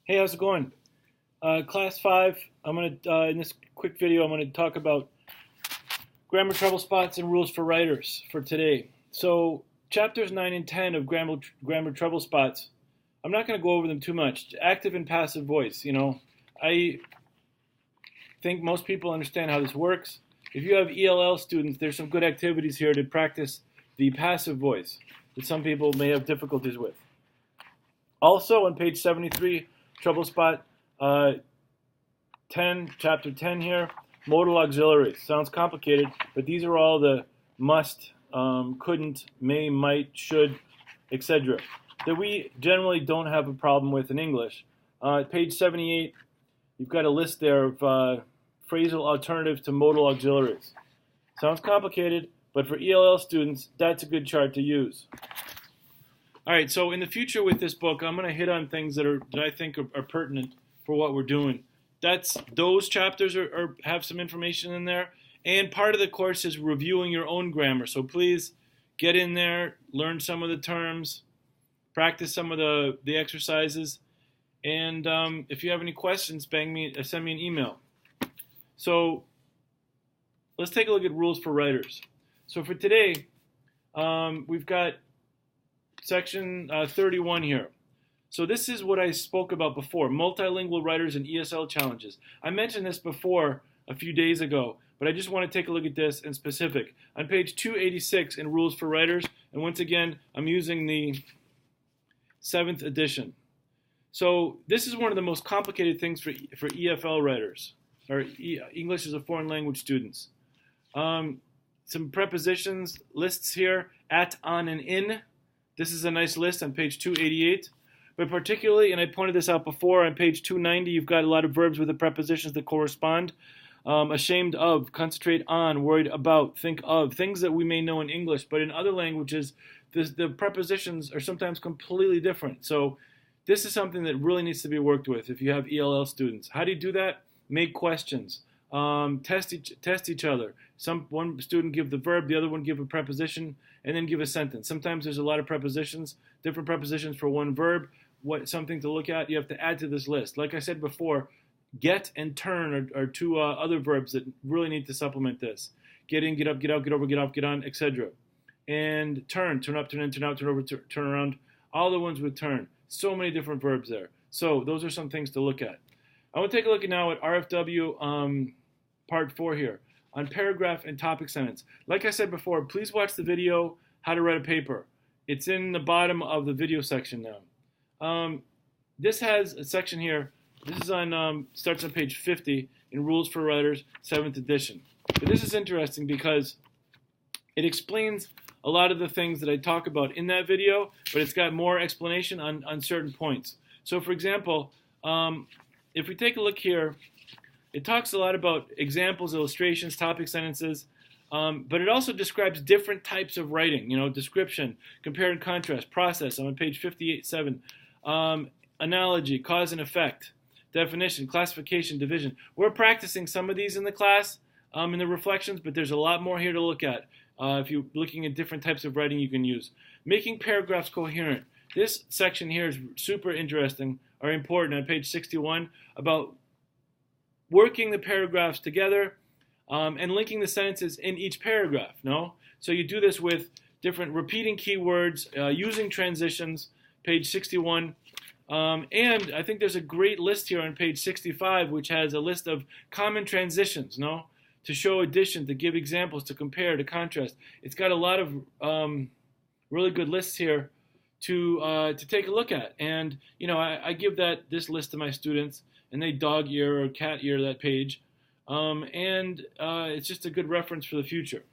Hey, how's it going? Class 5, in this quick video, I'm gonna talk about grammar trouble spots and rules for writers for today. So, chapters 9 and 10 of grammar trouble spots, I'm not gonna go over them too much. Active and passive voice, I think most people understand how this works. If you have ELL students, there's some good activities here to practice the passive voice that some people may have difficulties with. Also, on page 73, trouble spot 10, chapter 10 here, modal auxiliaries. Sounds complicated, but these are all the must, couldn't, may, might, should, etc. that we generally don't have a problem with in English. Page 78, you've got a list there of phrasal alternatives to modal auxiliaries. Sounds complicated, but for ELL students, that's a good chart to use. All right, so in the future with this book, I'm going to hit on things that I think are pertinent for what we're doing. Those chapters have some information in there, and part of the course is reviewing your own grammar. So please get in there, learn some of the terms, practice some of the exercises, and if you have any questions, send me an email. So let's take a look at rules for writers. So for today, we've got section 31 here. So this is what I spoke about before, multilingual writers and ESL challenges. I mentioned this before a few days ago, but I just want to take a look at this in specific. On page 286 in Rules for Writers, and once again, I'm using the 7th edition. So this is one of the most complicated things for EFL writers, or English as a foreign language students. Some prepositions, lists here, at, on, and in. This is a nice list on page 288. But particularly, and I pointed this out before, on page 290, you've got a lot of verbs with the prepositions that correspond. Ashamed of, concentrate on, worried about, think of, things that we may know in English, but in other languages, the prepositions are sometimes completely different. So this is something that really needs to be worked with if you have ELL students. How do you do that? Make questions. Test each other. One student give the verb, the other one give a preposition, and then give a sentence. Sometimes there's a lot of prepositions, different prepositions for one verb. Something to look at, you have to add to this list. Like I said before, get and turn are two other verbs that really need to supplement this. Get in, get up, get out, get over, get off, get on, etc. And turn up, turn in, turn out, turn over, turn around. All the ones with turn. So many different verbs there. So those are some things to look at. I want to take a look now at RFW part 4 here on paragraph and topic sentence. Like I said before, please watch the video, How to Write a Paper. It's in the bottom of the video section now. This has a section here. This is starts on page 50 in Rules for Writers, 7th edition. But this is interesting because it explains a lot of the things that I talk about in that video, but it's got more explanation on certain points. So for example, if we take a look here, it talks a lot about examples, illustrations, topic sentences, but it also describes different types of writing, description, compare and contrast, process. I'm on page 58.7. Analogy, cause and effect, definition, classification, division. We're practicing some of these in the class, in the reflections, but there's a lot more here to look at. If you're looking at different types of writing you can use. Making paragraphs coherent. This section here is super interesting, or important, on page 61, about working the paragraphs together and linking the sentences in each paragraph. So you do this with different repeating keywords, using transitions, page 61. And I think there's a great list here on page 65, which has a list of common transitions, to show addition, to give examples, to compare, to contrast. It's got a lot of really good lists here to take a look at. And, I give this list to my students, and they dog ear or cat ear that page. And it's just a good reference for the future.